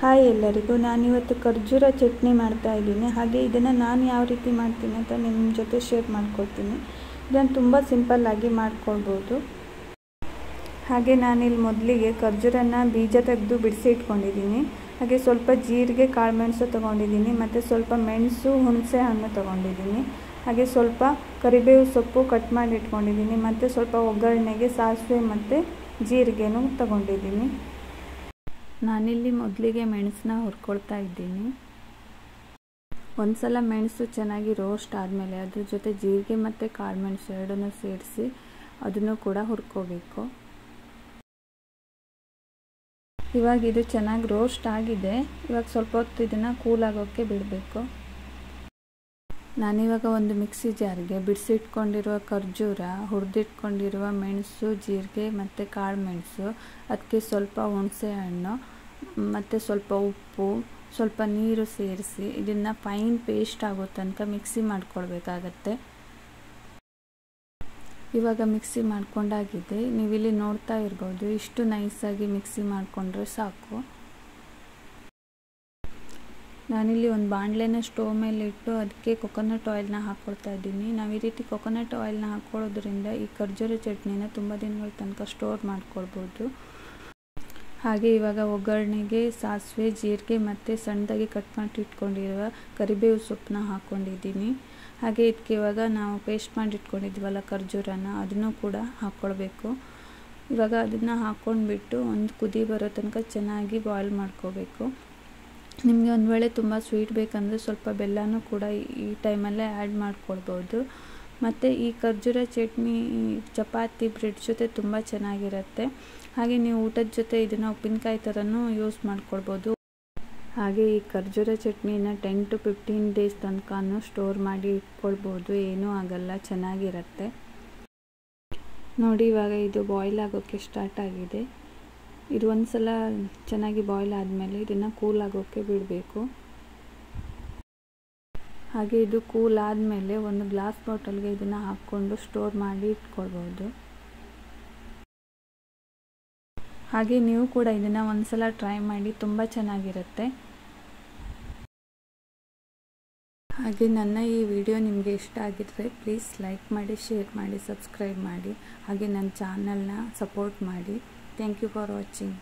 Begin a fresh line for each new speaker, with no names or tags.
Hi ಎಲ್ಲರಿಗೂ, ನಾನಿವತ್ತು ಖರ್ಜೂರ ಚಟ್ನಿ ಮಾಡ್ತಾ ಇದ್ದೀನಿ. ಹಾಗೆ ಇದನ್ನು ನಾನು ಯಾವ ರೀತಿ ಮಾಡ್ತೀನಿ ಅಂತ ನಿಮ್ಮ ಜೊತೆ ಶೇರ್ ಮಾಡ್ಕೊಳ್ತೀನಿ. ಇದನ್ನು ತುಂಬ ಸಿಂಪಲ್ಲಾಗಿ ಮಾಡ್ಕೊಳ್ಬೋದು. ಹಾಗೆ ನಾನಿಲ್ಲಿ ಮೊದಲಿಗೆ ಖರ್ಜೂರನ ಬೀಜ ತೆಗೆದು ಬಿಡಿಸಿ ಇಟ್ಕೊಂಡಿದ್ದೀನಿ. ಹಾಗೆ ಸ್ವಲ್ಪ ಜೀರಿಗೆ, ಕಾಳುಮೆಣಸು ತೊಗೊಂಡಿದ್ದೀನಿ ಮತ್ತು ಸ್ವಲ್ಪ ಮೆಣಸು, ಹುಣಸೆ ಹಣ್ಣು ತೊಗೊಂಡಿದ್ದೀನಿ. ಹಾಗೆ ಸ್ವಲ್ಪ ಕರಿಬೇವು ಸೊಪ್ಪು ಕಟ್ ಮಾಡಿ ಇಟ್ಕೊಂಡಿದ್ದೀನಿ ಮತ್ತು ಸ್ವಲ್ಪ ಒಗ್ಗರಣೆಗೆ ಸಾಸಿವೆ ಮತ್ತು ಜೀರಿಗೆನೂ ತೊಗೊಂಡಿದ್ದೀನಿ. ನಾನಿಲ್ಲಿ ಮೊದಲಿಗೆ ಮೆಣಸನ್ನ ಹುರ್ಕೊಳ್ತಾ ಇದ್ದೀನಿ. ಒಂದು ಸಲ ಮೆಣಸು ಚೆನ್ನಾಗಿ ರೋಸ್ಟ್ ಆದಮೇಲೆ ಅದ್ರ ಜೊತೆ ಜೀರಿಗೆ ಮತ್ತು ಕಾಳುಮೆಣಸು ಎರಡನ್ನೂ ಸೇರಿಸಿ ಅದನ್ನು ಕೂಡ ಹುರ್ಕೋಬೇಕು. ಇವಾಗ ಇದು ಚೆನ್ನಾಗಿ ರೋಸ್ಟ್ ಆಗಿದೆ. ಇವಾಗ ಸ್ವಲ್ಪ ಹೊತ್ತು ಇದನ್ನು ಕೂಲ್ ಆಗೋಕ್ಕೆ ಬಿಡಬೇಕು. ನಾನಿವಾಗ ಒಂದು ಮಿಕ್ಸಿ ಜಾರಿಗೆ ಬಿಡಿಸಿಟ್ಕೊಂಡಿರುವ ಖರ್ಜೂರ, ಹುರಿದಿಟ್ಕೊಂಡಿರುವ ಮೆಣಸು, ಜೀರಿಗೆ ಮತ್ತು ಕಾಳುಮೆಣಸು, ಅದಕ್ಕೆ ಸ್ವಲ್ಪ ಹುಣಸೆ ಹಣ್ಣು ಮತ್ತು ಸ್ವಲ್ಪ ಉಪ್ಪು, ಸ್ವಲ್ಪ ನೀರು ಸೇರಿಸಿ ಇದನ್ನು ಫೈನ್ ಪೇಸ್ಟ್ ಆಗೋ ತನಕ ಮಿಕ್ಸಿ ಮಾಡ್ಕೊಳ್ಬೇಕಾಗತ್ತೆ. ಇವಾಗ ಮಿಕ್ಸಿ ಮಾಡ್ಕೊಂಡಾಗಿದೆ. ನೀವಿಲ್ಲಿ ನೋಡ್ತಾ ಇರ್ಬೋದು, ಇಷ್ಟು ನೈಸಾಗಿ ಮಿಕ್ಸಿ ಮಾಡಿಕೊಂಡ್ರೆ ಸಾಕು. ನಾನಿಲ್ಲಿ ಒಂದು ಬಾಣಲೆನ ಸ್ಟೋವ್ ಮೇಲೆ ಇಟ್ಟು ಅದಕ್ಕೆ ಕೊಕೊನಟ್ ಆಯಿಲ್ನ ಹಾಕ್ಕೊಳ್ತಾ ಇದ್ದೀನಿ. ನಾವು ಈ ರೀತಿ ಕೊಕೊನಟ್ ಆಯಿಲ್ನ ಹಾಕ್ಕೊಳ್ಳೋದ್ರಿಂದ ಈ ಖರ್ಜೂರ ಚಟ್ನಿನ ತುಂಬ ದಿನಗಳ ತನಕ ಸ್ಟೋರ್ ಮಾಡ್ಕೊಳ್ಬೋದು. ಹಾಗೆ ಇವಾಗ ಒಗ್ಗರಣೆಗೆ ಸಾಸಿವೆ, ಜೀರಿಗೆ ಮತ್ತು ಸಣ್ಣದಾಗಿ ಕಟ್ ಮಾಡಿ ಇಟ್ಕೊಂಡಿರುವ ಕರಿಬೇವು ಸೊಪ್ಪನ್ನ ಹಾಕ್ಕೊಂಡಿದ್ದೀನಿ. ಹಾಗೆ ಇದಕ್ಕೆ ಇವಾಗ ನಾವು ಪೇಸ್ಟ್ ಮಾಡಿ ಇಟ್ಕೊಂಡಿದ್ವಲ್ಲ ಖರ್ಜೂರನ, ಅದನ್ನು ಕೂಡ ಹಾಕ್ಕೊಳ್ಬೇಕು. ಇವಾಗ ಅದನ್ನು ಹಾಕ್ಕೊಂಡ್ಬಿಟ್ಟು ಒಂದು ಕುದಿ ಬರೋ ತನಕ ಚೆನ್ನಾಗಿ ಬಾಯ್ಲ್ ಮಾಡ್ಕೋಬೇಕು. ನಿಮಗೆ ಒಂದು ವೇಳೆ ತುಂಬ ಸ್ವೀಟ್ ಬೇಕಂದರೆ ಸ್ವಲ್ಪ ಬೆಲ್ಲನೂ ಕೂಡ ಈ ಟೈಮಲ್ಲೇ ಆ್ಯಡ್ ಮಾಡ್ಕೊಳ್ಬೋದು. ಮತ್ತು ಈ ಖರ್ಜೂರ ಚಟ್ನಿ ಚಪಾತಿ, ಬ್ರೆಡ್ ಜೊತೆ ತುಂಬ ಚೆನ್ನಾಗಿರುತ್ತೆ. ಹಾಗೆ ನೀವು ಊಟದ ಜೊತೆ ಇದನ್ನು ಉಪ್ಪಿನಕಾಯಿ ಥರನೂ ಯೂಸ್ ಮಾಡ್ಕೊಳ್ಬೋದು. ಹಾಗೆ ಈ ಖರ್ಜೂರ ಚಟ್ನಿನ 10 to 15 ಡೇಸ್ ತನಕನೂ ಸ್ಟೋರ್ ಮಾಡಿ ಇಟ್ಕೊಳ್ಬೋದು. ಏನೂ ಆಗಲ್ಲ, ಚೆನ್ನಾಗಿರುತ್ತೆ. ನೋಡಿ, ಇವಾಗ ಇದು ಬಾಯ್ಲ್ ಆಗೋಕ್ಕೆ ಸ್ಟಾರ್ಟ್ ಆಗಿದೆ. ಇದು ಒಂದು ಸಲ ಚೆನ್ನಾಗಿ ಬಾಯ್ಲ್ ಆದಮೇಲೆ ಇದನ್ನು ಕೂಲ್ ಆಗೋಕ್ಕೆ ಬಿಡಬೇಕು. ಹಾಗೆ ಇದು ಕೂಲ್ ಆದಮೇಲೆ ಒಂದು ಗ್ಲಾಸ್ ಬಾಟಲ್ಗೆ ಇದನ್ನು ಹಾಕ್ಕೊಂಡು ಸ್ಟೋರ್ ಮಾಡಿ ಇಟ್ಕೊಳ್ಬೋದು. ಹಾಗೆ ನೀವು ಕೂಡ ಇದನ್ನು ಒಂದು ಸಲ ಟ್ರೈ ಮಾಡಿ, ತುಂಬ ಚೆನ್ನಾಗಿರುತ್ತೆ. ಹಾಗೆ ನನ್ನ ಈ ವಿಡಿಯೋ ನಿಮಗೆ ಇಷ್ಟ ಆಗಿದ್ದರೆ ಪ್ಲೀಸ್ ಲೈಕ್ ಮಾಡಿ, ಶೇರ್ ಮಾಡಿ, ಸಬ್ಸ್ಕ್ರೈಬ್ ಮಾಡಿ. ಹಾಗೆ ನನ್ನ ಚಾನಲ್ನ ಸಪೋರ್ಟ್ ಮಾಡಿ. Thank you for watching.